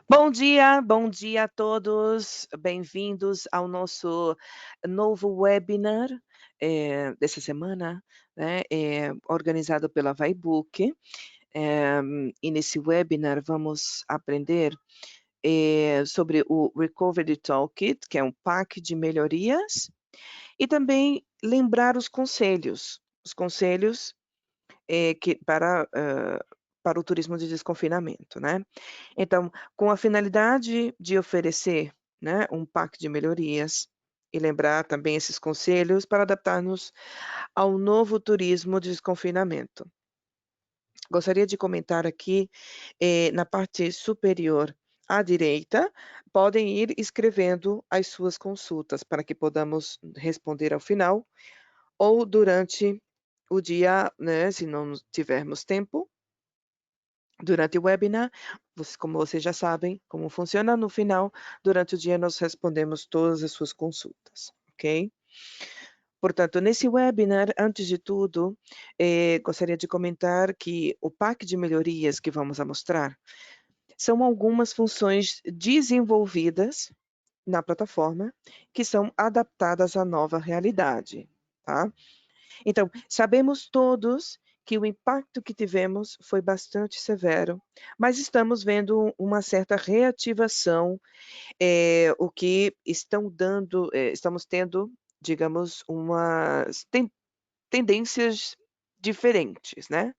Bom dia a todos, bem-vindos ao nosso novo webinar, dessa semana, né, organizado pela Vaibook. E nesse webinar vamos aprender, sobre o Recovery Toolkit, que é um pack de melhorias, e também lembrar os conselhos, que para o turismo de desconfinamento, né. Então, com a finalidade de oferecer, né, um pack de melhorias e lembrar também esses conselhos para adaptar-nos ao novo turismo de desconfinamento. Gostaria de comentar aqui, na parte superior à direita, podem ir escrevendo as suas consultas para que podamos responder ao final ou durante o dia, né, se não tivermos tempo, durante o webinar, como vocês já sabem como funciona, no final, durante o dia, nós respondemos todas as suas consultas, ok? Portanto, nesse webinar, antes de tudo, gostaria de comentar que o pack de melhorias que vamos a mostrar são algumas funções desenvolvidas na plataforma que são adaptadas à nova realidade, tá? Então, sabemos todos que o impacto que tivemos foi bastante severo, mas estamos vendo uma certa reativação, o que estamos tendo, digamos, umas tendências diferentes, né.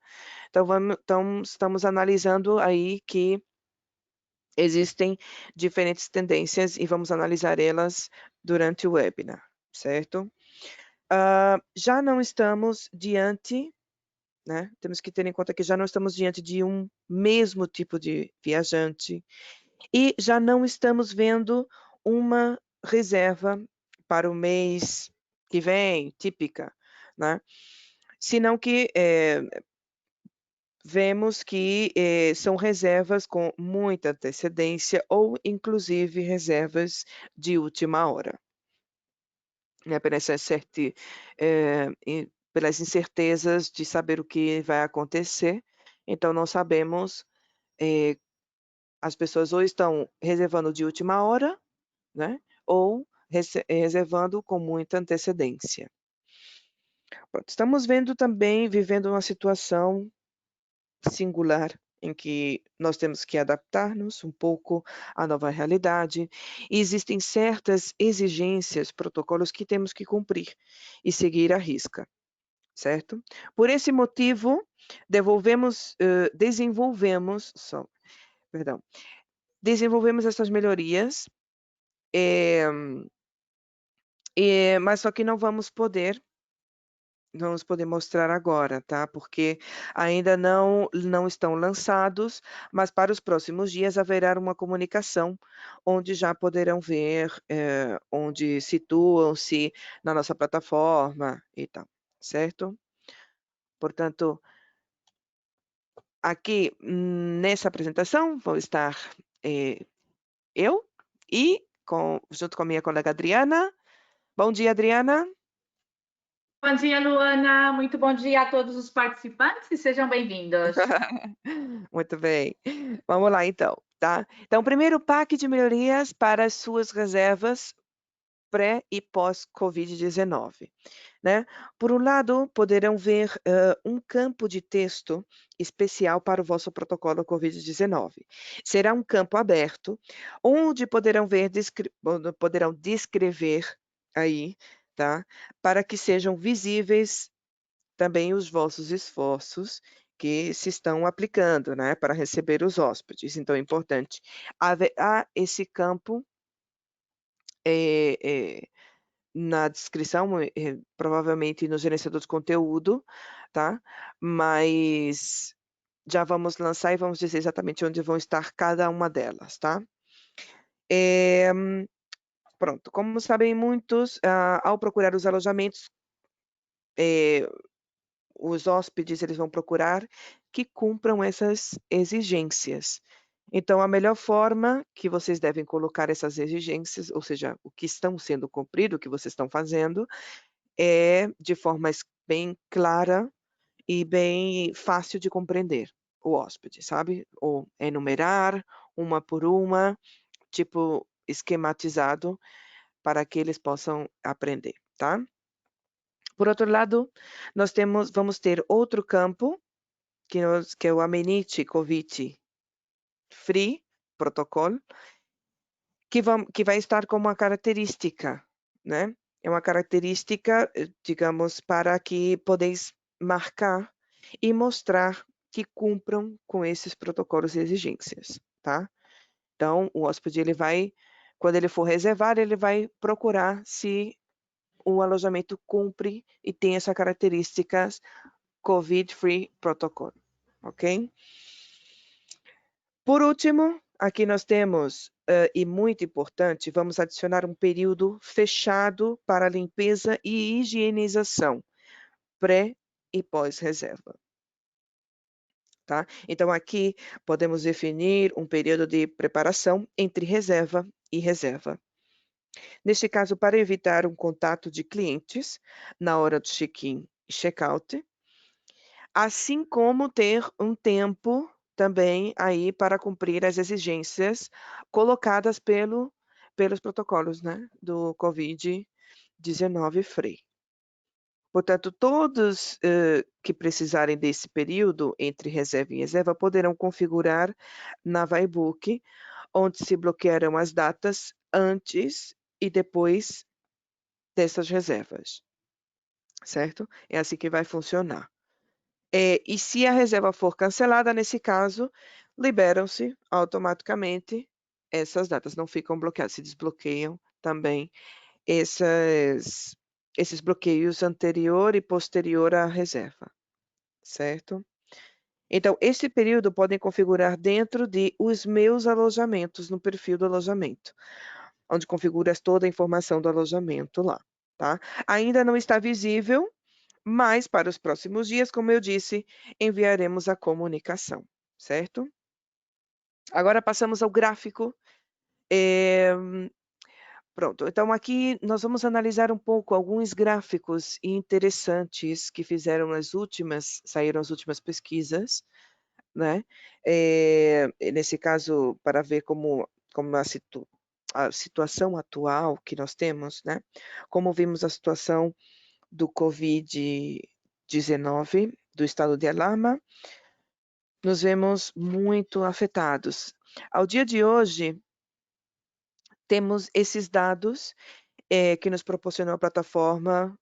Então estamos analisando aí que existem diferentes tendências e vamos analisar elas durante o webinar, certo? Já não estamos diante, né, temos que ter em conta que já não estamos diante de um mesmo tipo de viajante e já não estamos vendo uma reserva para o mês que vem, típica, né, senão que, vemos que, são reservas com muita antecedência ou inclusive reservas de última hora, né, pelas incertezas de saber o que vai acontecer, então não sabemos, eh, as pessoas ou estão reservando de última hora, né, ou reservando com muita antecedência. Pronto, estamos vivendo uma situação singular em que nós temos que adaptar-nos um pouco à nova realidade, e existem certas exigências, protocolos que temos que cumprir e seguir à risca, certo? Por esse motivo, desenvolvemos só perdão, desenvolvemos essas melhorias, eh, mas só que não vamos poder mostrar agora, tá, porque ainda não estão lançados, mas para os próximos dias haverá uma comunicação, onde já poderão ver, onde situam-se na nossa plataforma e tal, certo? Portanto, aqui, nessa apresentação vou estar, eu e junto com a minha colega Adriana. Bom dia, Adriana. Bom dia, Luana. Muito bom dia a todos os participantes e sejam bem-vindos. Muito bem. Vamos lá então, tá. Então, primeiro pack de melhorias para as suas reservas pré e pós-Covid-19, né. Por um lado, poderão ver, um campo de texto especial para o vosso protocolo Covid-19. Será um campo aberto, onde poderão descrever aí, tá, para que sejam visíveis também os vossos esforços que se estão aplicando, né, para receber os hóspedes. Então é importante haverá esse campo, eh eh, na descrição, provavelmente no gerenciador de conteúdo, tá, mas já vamos lançar e vamos dizer exatamente onde vão estar cada uma delas, tá. Eh, Pronto, como sabem muitos, ao procurar os alojamentos, eh os hóspedes, eles vão procurar que cumpram essas exigências. Então, a melhor forma que vocês devem colocar essas exigências, ou seja, o que estão sendo cumprido, o que vocês estão fazendo, é de forma bem clara e bem fácil de compreender, o hóspede, sabe? Ou enumerar uma por uma, tipo esquematizado, para que eles possam aprender, tá? Por outro lado, vamos ter outro campo, que é o Amenity COVID Free Protocol, que vai estar como uma característica, né? É uma característica, digamos, para que podeis marcar e mostrar que cumpram com esses protocolos e exigências, tá? Então, o hóspede, quando ele for reservar, ele vai procurar se o alojamento cumpre e tem essas características COVID-Free Protocol, ok? Por último, aqui nós temos, e muito importante, vamos adicionar um período fechado para limpeza e higienização, pré e pós-reserva. Tá? Então, aqui podemos definir um período de preparação entre reserva e reserva. Neste caso, para evitar um contato de clientes na hora do check-in e check-out, assim como ter um tempo também aí para cumprir as exigências colocadas pelos protocolos, né, do COVID-19 Free. Portanto, todos que precisarem desse período entre reserva e reserva poderão configurar na Vaybook, onde se bloquearão as datas antes e depois dessas reservas, certo? É assim que vai funcionar. E se a reserva for cancelada, nesse caso, liberam-se automaticamente essas datas, não ficam bloqueadas, se desbloqueiam também esses bloqueios anterior e posterior à reserva, certo? Então, esse período podem configurar dentro de os meus alojamentos, no perfil do alojamento, onde configuras toda a informação do alojamento lá, tá? Ainda não está visível, mas para os próximos dias, como eu disse, enviaremos a comunicação, certo? Agora passamos ao gráfico. Pronto, então aqui nós vamos analisar um pouco alguns gráficos interessantes que saíram as últimas pesquisas, né? Nesse caso, para ver como a situação atual que nós temos, né? Como vimos a situação do Covid-19, do estado de alarma, nos vemos muito afetados. Ao dia de hoje, temos esses dados que nos proporcionou a plataforma,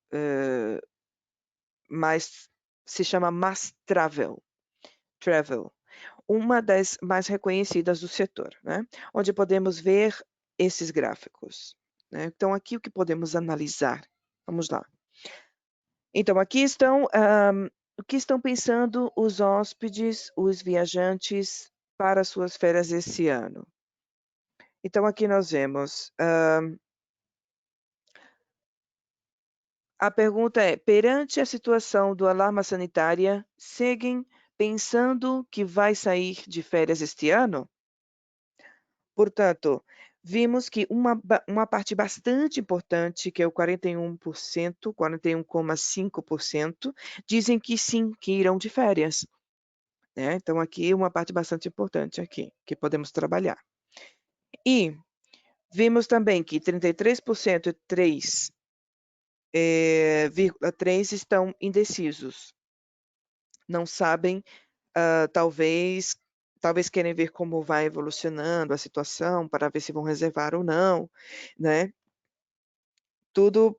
se chama Travel, uma das mais reconhecidas do setor, né? Onde podemos ver esses gráficos, né? Então, aqui o que podemos analisar? Vamos lá. Então, aqui estão o que estão pensando os hóspedes, os viajantes para suas férias esse ano. Então, aqui nós vemos, a pergunta é: perante a situação do alarma sanitária, seguem pensando que vai sair de férias este ano? Portanto, vimos que uma parte bastante importante, que é o 41%, 41,5%, dizem que sim, que irão de férias, né? Então, aqui uma parte bastante importante aqui, que podemos trabalhar. E vimos também que 33% e 3,3% estão indecisos. Não sabem, talvez querem ver como vai evolucionando a situação para ver se vão reservar ou não, né? Tudo,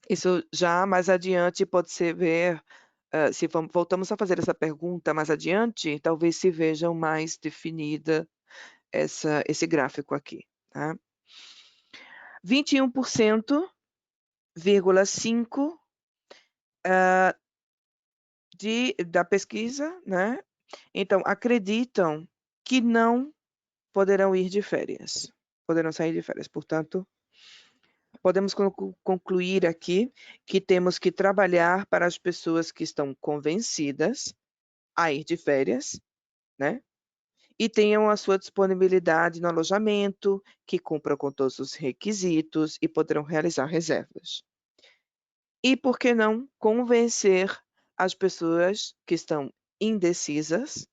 isso já mais adiante pode ser ver, se voltamos a fazer essa pergunta mais adiante, talvez se vejam mais definida esse gráfico aqui, tá? 21,5% da pesquisa, né? Então, acreditam que não poderão ir de férias, poderão sair de férias. Portanto, podemos concluir aqui que temos que trabalhar para as pessoas que estão convencidas a ir de férias, né? E tenham a sua disponibilidade no alojamento, que cumpram com todos os requisitos e poderão realizar reservas. E por que não convencer as pessoas que estão indecisas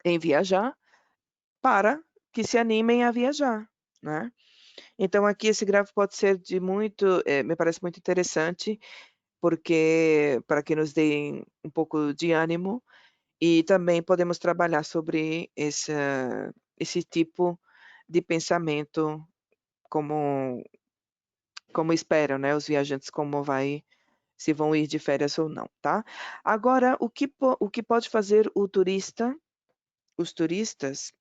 em viajar, para que se animem a viajar, né. Então aqui esse gráfico pode ser de muito me parece muito interessante, porque para que nos dê um pouco de ânimo, e também podemos trabalhar sobre esse tipo de pensamento, como esperam, né, os viajantes, se vão ir de férias ou não, tá. Agora o que pode fazer os turistas,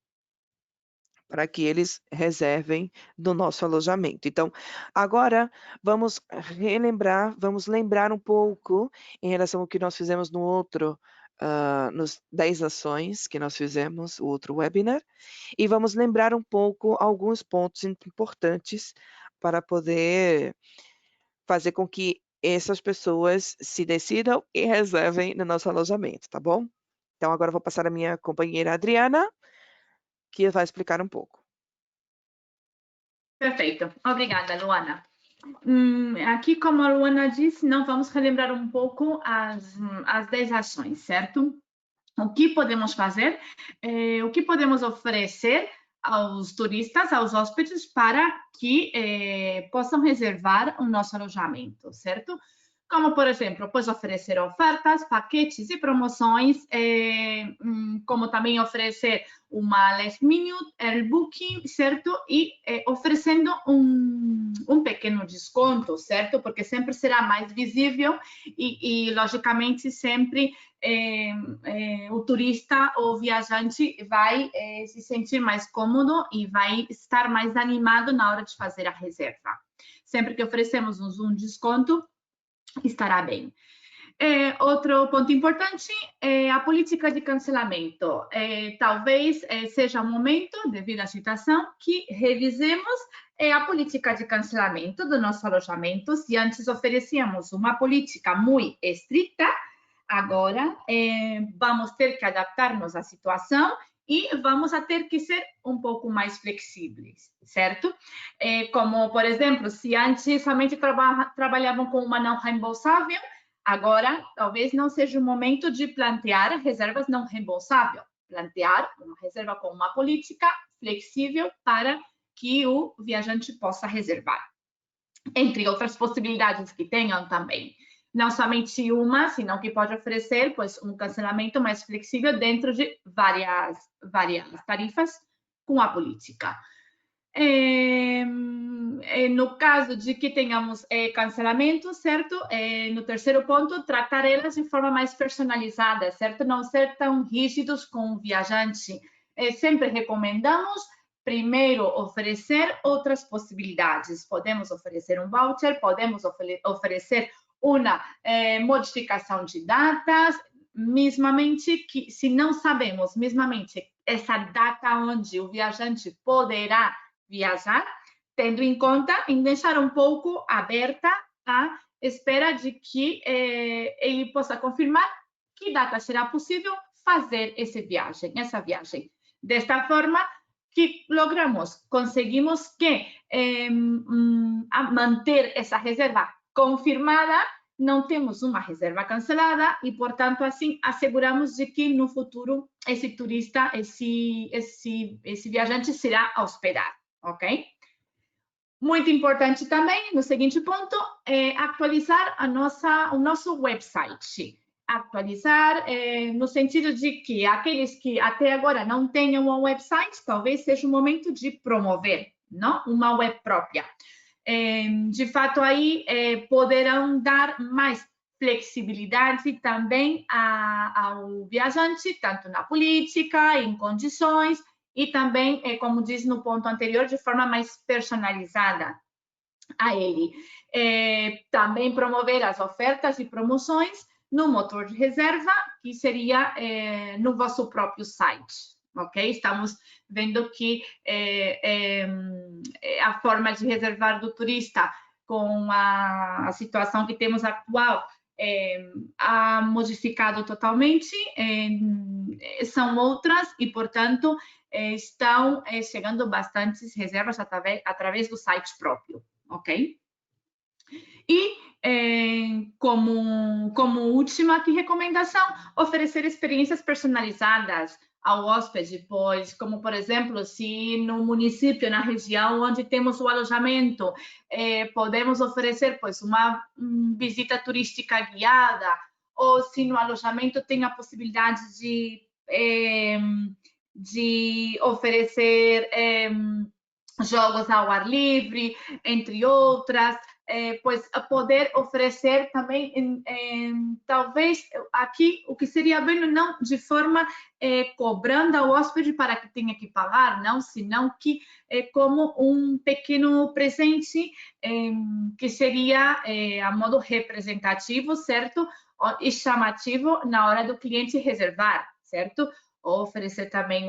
para que eles reservem no nosso alojamento. Então, agora vamos lembrar um pouco em relação ao que nós fizemos no outro, nos 10 ações que nós fizemos, o outro webinar, e vamos lembrar um pouco alguns pontos importantes para poder fazer com que essas pessoas se decidam e reservem no nosso alojamento, tá bom? Então agora eu vou passar a minha companheira Adriana, que vai explicar um pouco. Perfeito. Obrigada, Luana. Aqui, como a Luana disse, não vamos relembrar um pouco as 10 ações, certo? O que podemos fazer, o que podemos oferecer aos turistas, aos hóspedes, para que possam reservar o nosso alojamento, certo? Como, por exemplo, pois oferecer ofertas, paquetes e promoções, como também oferecer uma last minute, early booking, certo? E oferecendo um pequeno desconto, certo? Porque sempre será mais visível e logicamente, sempre o turista ou viajante vai se sentir mais cômodo e vai estar mais animado na hora de fazer a reserva. Sempre que oferecemos um desconto, estará bem. Outro ponto importante é a política de cancelamento. Talvez seja o momento, devido à situação, que revisemos a política de cancelamento do nosso alojamento. Se antes oferecíamos uma política muito estrita, agora vamos ter que adaptar-nos à situação e vamos ter que ser um pouco mais flexíveis, certo? Como, por exemplo, se antes somente trabalhavam com uma não reembolsável, agora talvez não seja o momento de plantear reservas não reembolsáveis, plantear uma reserva com uma política flexível para que o viajante possa reservar. Entre outras possibilidades que tenham também. Não somente uma, senão que pode oferecer pois, um cancelamento mais flexível dentro de várias tarifas com a política. No caso de que tenhamos cancelamento, certo? No terceiro ponto, tratar elas de forma mais personalizada, certo? Não ser tão rígidos com o viajante. Sempre recomendamos primeiro oferecer outras possibilidades. Podemos oferecer um voucher, podemos oferecer uma modificação de datas, mesmamente que se não sabemos mesmamente essa data onde o viajante poderá viajar, tendo em conta em deixar um pouco aberta a espera de que ele possa confirmar que data será possível fazer essa viagem. Desta forma, que conseguimos que manter essa reserva confirmada, não temos uma reserva cancelada e, portanto, assim asseguramos de que no futuro esse turista, esse viajante será hospedado, ok? Muito importante também, no seguinte ponto, atualizar o nosso website. Atualizar no sentido de que aqueles que até agora não tenham um website, talvez seja o momento de promover, não? Uma web própria. De fato, aí poderão dar mais flexibilidade também ao viajante, tanto na política, em condições, e também, como disse no ponto anterior, de forma mais personalizada a ele. Também promover as ofertas e promoções no motor de reserva, que seria no vosso próprio site, ok? Estamos vendo que a forma de reservar do turista com a situação que temos atual ha modificado totalmente, são outras e, portanto, estão chegando bastantes reservas através do site próprio, ok? E, como última aqui recomendação, oferecer experiências personalizadas ao hóspede, pois, como por exemplo, se no município, na região onde temos o alojamento, podemos oferecer pois uma visita turística guiada, ou se no alojamento tem a possibilidade de oferecer jogos ao ar livre, entre outras, pois a poder oferecer também, talvez aqui o que seria bem, não de forma cobrando ao hóspede para que tenha que pagar, não, senão que como um pequeno presente que seria a modo representativo, certo? E chamativo na hora do cliente reservar, certo? Ou oferecer também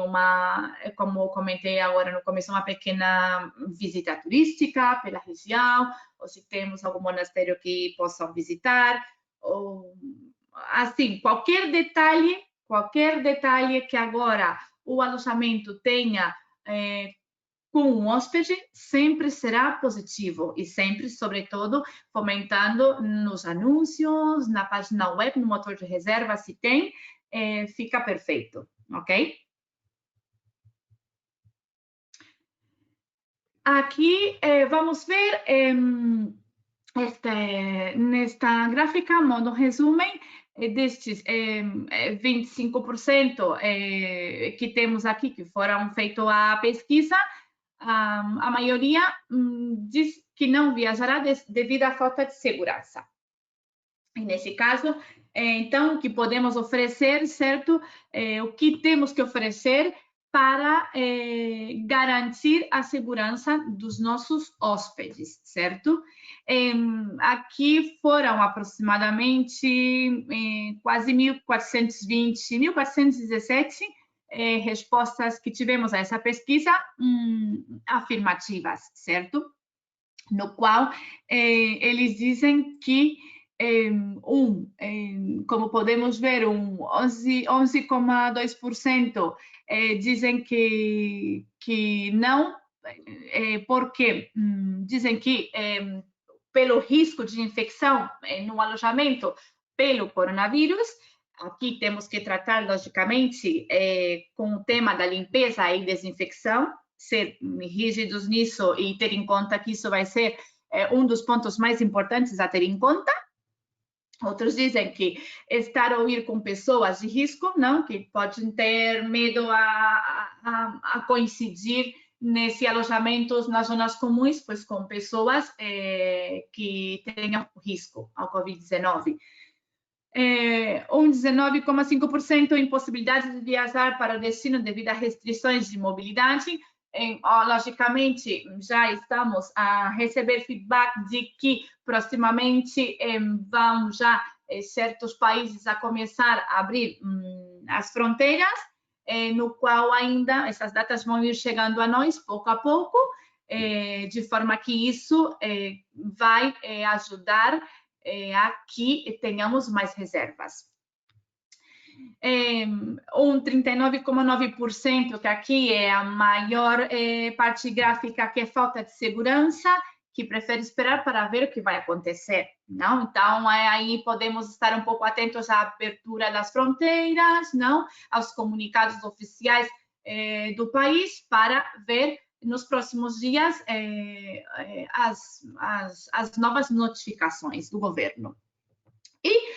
como comentei agora no começo, uma pequena visita turística pela região, ou se temos algum monastério que possam visitar, ou assim, qualquer detalhe que agora o alojamento tenha com um hóspede sempre será positivo e sempre, sobretudo, fomentando nos anúncios, na página web, no motor de reserva, se tem, fica perfeito, ok? Aqui vamos ver nesta gráfica, modo resumen, destes 25% que temos aqui, que foram feito a pesquisa, a maioria diz que não viajará devido à falta de segurança. E nesse caso, então, o que podemos oferecer, certo? O que temos que oferecer para garantir a segurança dos nossos hóspedes, certo? Aqui foram aproximadamente quase 1.420, 1.417 respostas que tivemos a essa pesquisa afirmativas, certo? No qual eles dizem que como podemos ver, 11,2% dizem que não, porque dizem que pelo risco de infecção no alojamento pelo coronavírus. Aqui temos que tratar, logicamente, com o tema da limpeza e desinfecção, ser rígidos nisso e ter em conta que isso vai ser um dos pontos mais importantes a ter em conta. Outros dizem que estar ou ir com pessoas de risco, não, que podem ter medo a coincidir nesse alojamentos nas zonas comuns, pois com pessoas que tenham risco ao Covid-19. 19,5% impossibilidade de viajar para o destino devido a restrições de mobilidade. Logicamente, já estamos a receber feedback de que proximamente vão já certos países a começar a abrir as fronteiras, no qual ainda essas datas vão ir chegando a nós pouco a pouco, de forma que isso vai ajudar a que tenhamos mais reservas. 39,9%, que aqui é a maior parte gráfica, que é falta de segurança, que prefere esperar para ver o que vai acontecer, não? Então, aí podemos estar um pouco atentos à abertura das fronteiras, não? Aos comunicados oficiais do país, para ver nos próximos dias as novas notificações do governo. E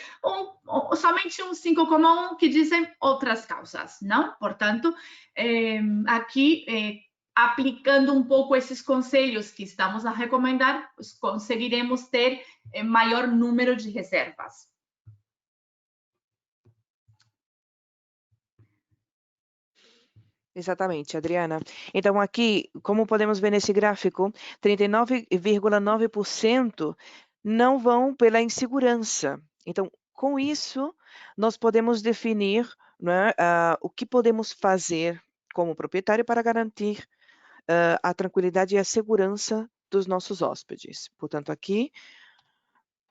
somente 5,1% que dizem outras causas, não? Portanto, aqui, aplicando um pouco esses conselhos que estamos a recomendar, conseguiremos ter maior número de reservas. Exatamente, Adriana. Então, aqui, como podemos ver nesse gráfico, 39,9% não vão pela insegurança. Então, com isso, nós podemos definir, né, o que podemos fazer como proprietário para garantir a tranquilidade e a segurança dos nossos hóspedes. Portanto, aqui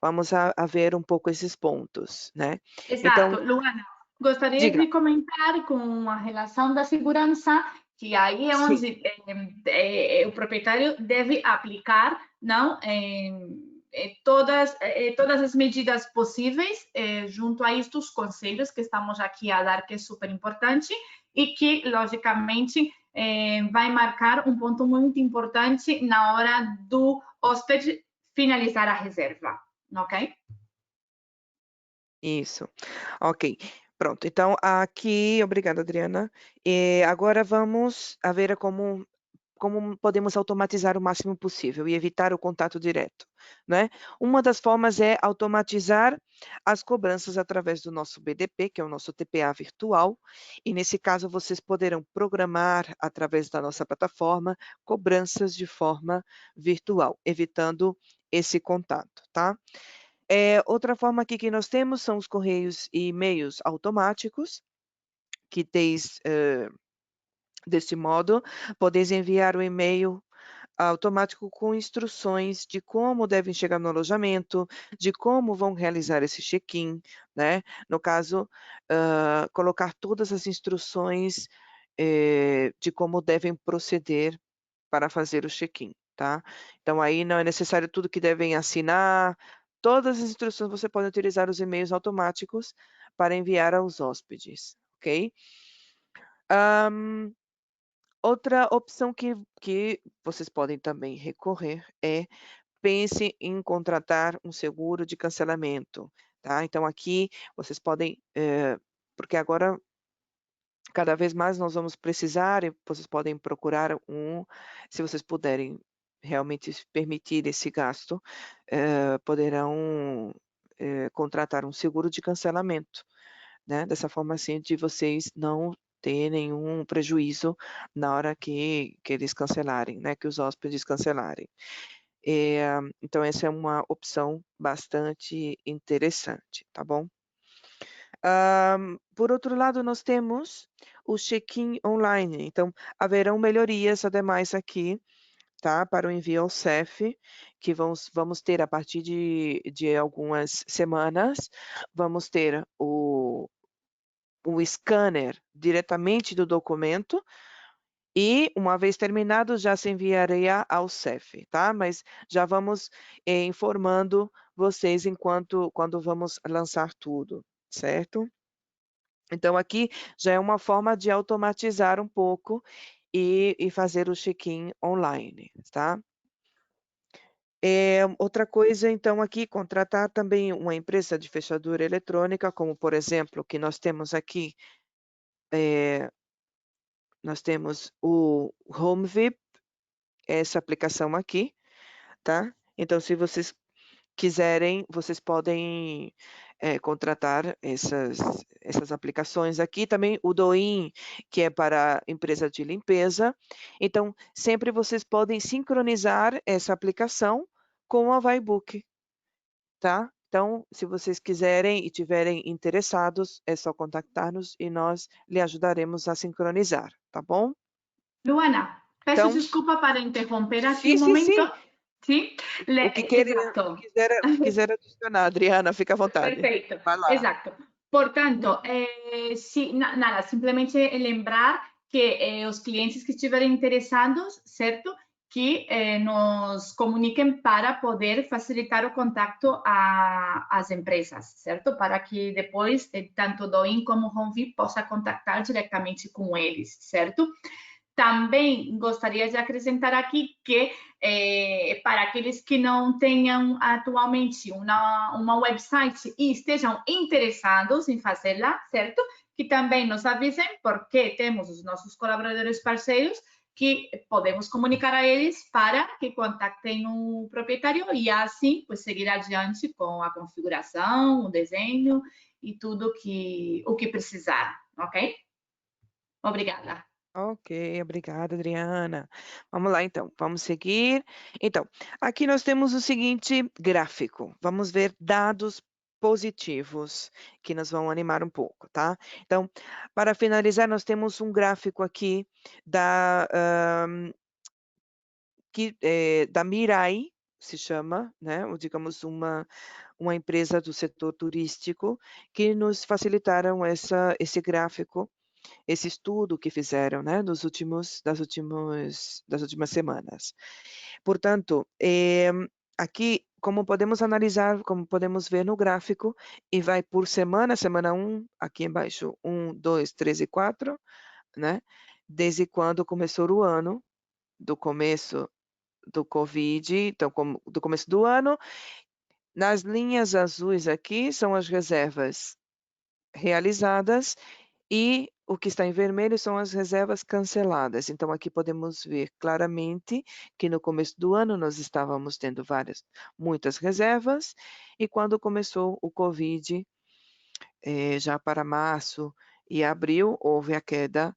vamos a ver um pouco esses pontos, né? Exato, Então, Luana. Gostaria diga. de comentar com a relação da segurança, que aí é Sim. onde o proprietário deve aplicar, não? todas as medidas possíveis, junto a isto, os conselhos que estamos aqui a dar, que é super importante, e que, logicamente, vai marcar um ponto muito importante na hora do hóspede finalizar a reserva, ok? Isso. Ok. Pronto. Então, aqui, obrigada, Adriana. Agora vamos a ver como podemos automatizar o máximo possível e evitar o contato direto, né? Uma das formas é automatizar as cobranças através do nosso BDP, que é o nosso TPA virtual, e nesse caso vocês poderão programar através da nossa plataforma cobranças de forma virtual, evitando esse contato, tá? Outra forma aqui que nós temos são os correios e e-mails automáticos, que deste modo, podeis enviar o e-mail automático com instruções de como devem chegar no alojamento, de como vão realizar esse check-in, né? No caso, colocar todas as instruções de como devem proceder para fazer o check-in, tá? Então aí não é necessário tudo que devem assinar, todas as instruções você pode utilizar os e-mails automáticos para enviar aos hóspedes, ok? Outra opção que vocês podem também recorrer é pense em contratar um seguro de cancelamento, tá? Então aqui vocês podem, porque agora cada vez mais nós vamos precisar e vocês podem procurar se vocês puderem realmente se permitir esse gasto, poderão, contratar um seguro de cancelamento, né? Dessa forma, assim, de vocês não ter nenhum prejuízo na hora que eles cancelarem, né? Que os hóspedes cancelarem. Então essa é uma opção bastante interessante, tá bom? Por outro lado, nós temos o check-in online. Então, haverão melhorias, ademais, aqui, tá? Para o envio ao CEF, que vamos ter a partir de algumas semanas, vamos ter o scanner diretamente do documento e, uma vez terminado, já se enviaria ao CEF, tá? Mas já vamos informando vocês quando vamos lançar tudo, certo? Então, aqui já é uma forma de automatizar um pouco e fazer o check-in online, tá? Outra coisa, então, aqui, contratar também uma empresa de fechadura eletrônica, como, por exemplo, que nós temos aqui, nós temos o HomeVip, essa aplicação aqui, tá? Então, se vocês quiserem, vocês podem contratar essas aplicações aqui. Também o Douyin, que é para empresa de limpeza. Então, sempre vocês podem sincronizar essa aplicação com a Vibebook, tá? Então, se vocês quiserem e tiverem interessados, é só contactar-nos e nós lhe ajudaremos a sincronizar, tá bom? Luana, peço Então, desculpa para interromper aqui sim, un sim, momento. sim. Sí, exacto. O que quiser adicionar, Adriana, fica à vontade. Perfecto, Vai lá. exacto. Por tanto, sí, nada, simplemente lembrar que os clientes que estiverem interessados, certo? Que nos comuniquem para poder facilitar o contacto às empresas, certo? Para que depois, tanto Douyin como HomeVip possa contactar diretamente com eles, certo? Também gostaria de acrescentar aqui que, para aqueles que não tenham atualmente uma website e estejam interessados em fazê-la, certo? Que também nos avisem, porque temos os nossos colaboradores parceiros que podemos comunicar a eles para que contactem o proprietário e assim pues, seguir adiante com a configuração, o desenho e tudo o que precisar, ok? Obrigada. Ok, obrigada, Adriana. Vamos lá, então, vamos seguir. Então, aqui nós temos o seguinte gráfico. Vamos ver dados positivos que nos vão animar um pouco, tá? Então, para finalizar, nós temos um gráfico aqui da Mirai, se chama, né? Ou digamos uma empresa do setor turístico que nos facilitaram esse gráfico, esse estudo que fizeram, né, das últimas semanas. Portanto, aqui como podemos analisar, como podemos ver no gráfico, e vai por semana, semana 1, aqui embaixo, 1, 2, 3 e 4, né? Desde quando começou o ano, do começo do Covid, então, do começo do ano. Nas linhas azuis aqui são as reservas realizadas e o que está em vermelho são as reservas canceladas. Então, aqui podemos ver claramente que no começo do ano nós estávamos tendo muitas reservas, e quando começou o Covid, já para março e abril, houve a queda,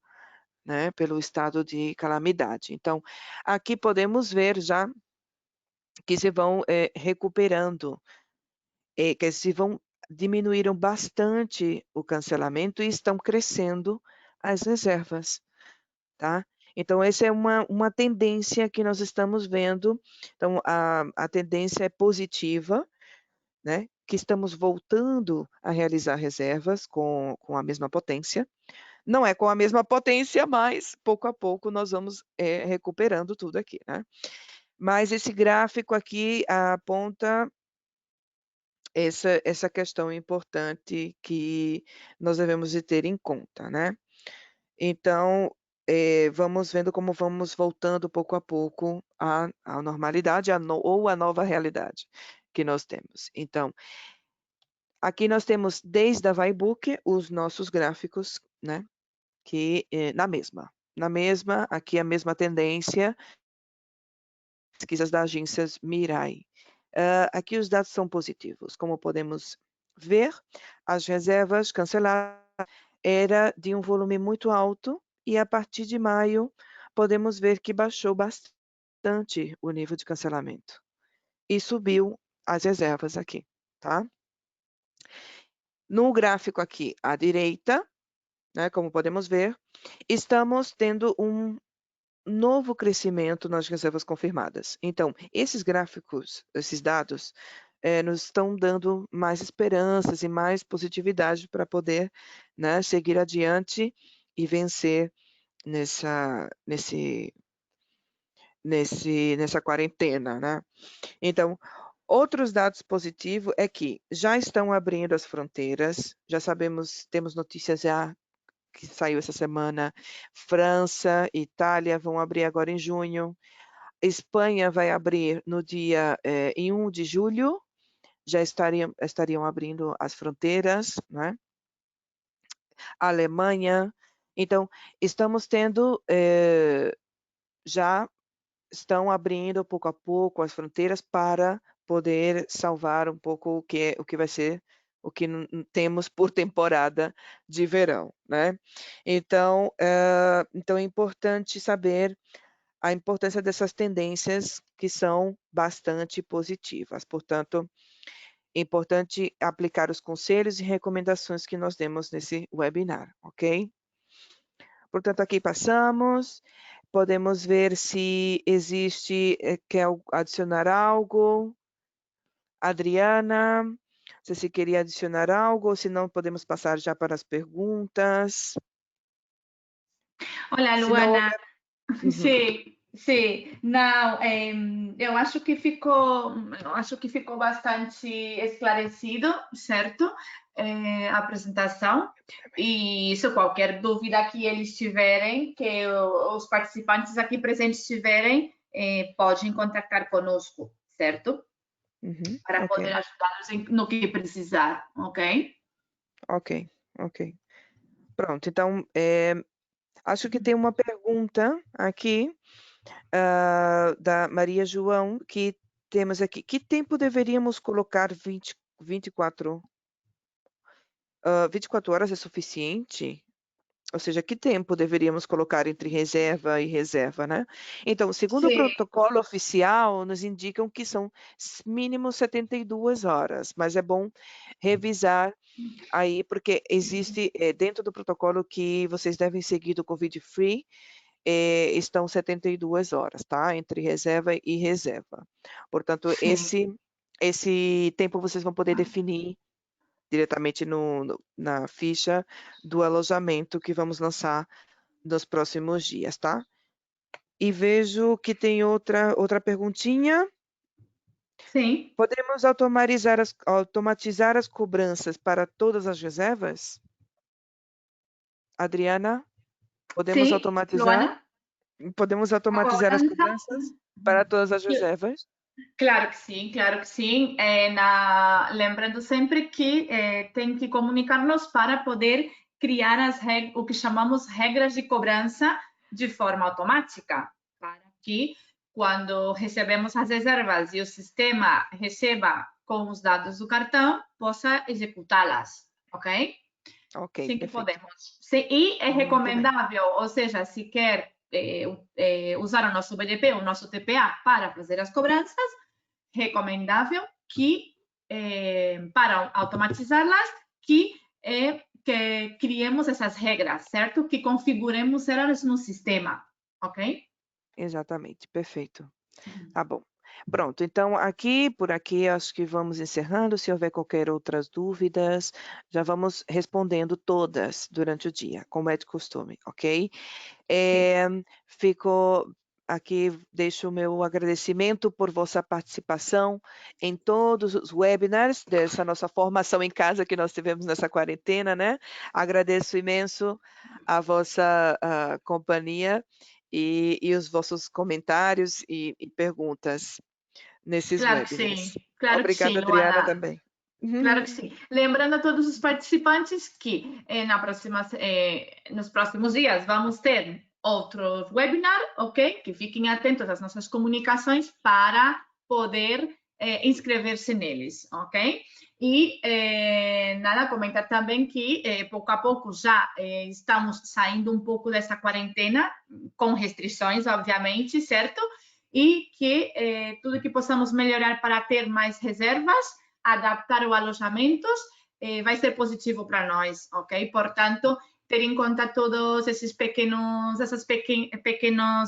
né, pelo estado de calamidade. Então, aqui podemos ver já que se vão recuperando, que se vão diminuíram bastante o cancelamento e estão crescendo as reservas, tá? Então essa é uma tendência que nós estamos vendo. Então a tendência é positiva, né? Que estamos voltando a realizar reservas com a mesma potência. Não é com a mesma potência, mas pouco a pouco nós vamos recuperando tudo aqui, né? Mas esse gráfico aqui aponta essa questão importante que nós devemos de ter em conta, né? Então, vamos vendo como vamos voltando pouco a pouco à normalidade, ou à nova realidade que nós temos. Então, aqui nós temos desde a Vaibook os nossos gráficos, né? Que na mesma, aqui a mesma tendência, pesquisas da agência Mirai. Aqui os dados são positivos. Como podemos ver, as reservas canceladas era de um volume muito alto, e a partir de maio podemos ver que baixou bastante o nível de cancelamento e subiu as reservas aqui, tá? No gráfico aqui à direita, né, como podemos ver, estamos tendo um novo crescimento nas reservas confirmadas. Então, esses gráficos, esses dados, nos estão dando mais esperanças e mais positividade para poder, né, seguir adiante e vencer nessa quarentena, né? Então, outros dados positivos é que já estão abrindo as fronteiras, já sabemos, temos notícias já que saiu essa semana, França e Itália vão abrir agora em junho, Espanha vai abrir no dia em 1 de julho, já estariam abrindo as fronteiras, né? Alemanha. Então, estamos tendo, já estão abrindo pouco a pouco as fronteiras para poder salvar um pouco o que vai ser, o que temos por temporada de verão, né? Então, então é importante saber a importância dessas tendências que são bastante positivas. Portanto, é importante aplicar os conselhos e recomendações que nós demos nesse webinar, ok? Portanto, aqui passamos, podemos ver se existe, quer adicionar algo. Adriana, se queria adicionar algo, ou se não, podemos passar já para as perguntas. Olha, Se não Luana, houver... Uhum. sim, sim. Não, eu acho que ficou bastante esclarecido, certo? A apresentação. E se qualquer dúvida que eles tiverem, que os participantes aqui presentes tiverem, podem contactar conosco, certo? Uhum. Para Ok, poder ajudá-los no que precisar, ok? ok, ok. Pronto, então, acho que tem uma pergunta aqui, da Maria João, que temos aqui. Que tempo deveríamos colocar 24 horas é suficiente? Ou seja, que tempo deveríamos colocar entre reserva e reserva, né? Então, segundo o Sim, protocolo oficial, nos indicam que são mínimo 72 horas, mas é bom revisar aí, porque existe dentro do protocolo que vocês devem seguir do Covid Free, estão 72 horas, tá? Entre reserva e reserva. Portanto, sim. esse tempo vocês vão poder definir diretamente na ficha do alojamento que vamos lançar nos próximos dias, tá? E vejo que tem outra perguntinha. Sim, Podemos automatizar as cobranças para todas as reservas? Adriana, podemos sim, automatizar? Luana, Podemos a automatizar as cobrança. cobranças para todas as reservas? Claro que sim, claro que sim. Lembrando sempre que tem que comunicar-nos para poder criar o que chamamos regras de cobrança de forma automática, para que quando recebemos as reservas e o sistema receba com os dados do cartão, possa executá-las, ok? Ok, Sim que perfeito. podemos. E é Muito bem. recomendável, ou seja, se quer usar o nosso BDP, o nosso TPA para fazer as cobranças, recomendável que, para automatizá-las, que criemos essas regras, certo? Que configuremos elas no sistema, ok? Exatamente, perfeito. Tá bom. Pronto, então por aqui, acho que vamos encerrando. Se houver qualquer outras dúvidas, já vamos respondendo todas durante o dia, como é de costume, ok? Sim. Eh, Fico aqui, deixo o meu agradecimento por vossa participação em todos os webinars dessa nossa formação em casa que nós tivemos nessa quarentena, né? Agradeço imenso a vossa companhia e os vossos comentários e perguntas nesses webinars. Claro que sim, Obrigada, Adriana, Luana. também. Claro que sim. Lembrando a todos os participantes que nos próximos dias vamos ter outro webinar, ok? Que fiquem atentos às nossas comunicações para poder inscrever-se neles, ok? E nada, comentar também que pouco a pouco já estamos saindo um pouco dessa quarentena, com restrições, obviamente, certo? E que tudo que possamos melhorar para ter mais reservas, adaptar o alojamentos, vai ser positivo para nós, ok? Portanto, ter em conta todos esses pequenos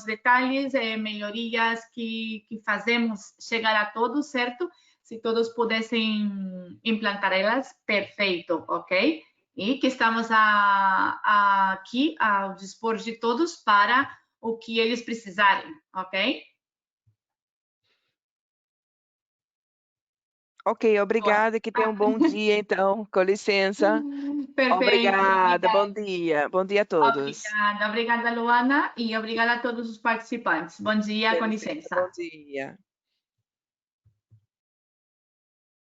detalhes, melhorias que fazemos chegar a todos, certo? Se todos pudessem implantar elas, perfeito, ok? E que estamos aqui ao dispor de todos para o que eles precisarem, ok? Ok, obrigada, que tenha um bom dia, então, com licença. Perfeito, Obrigada, obrigada. bom dia. Bom dia a todos. Obrigada, obrigada, Luana, e obrigada a todos os participantes. Bom dia, Com com licença, bom licença. dia.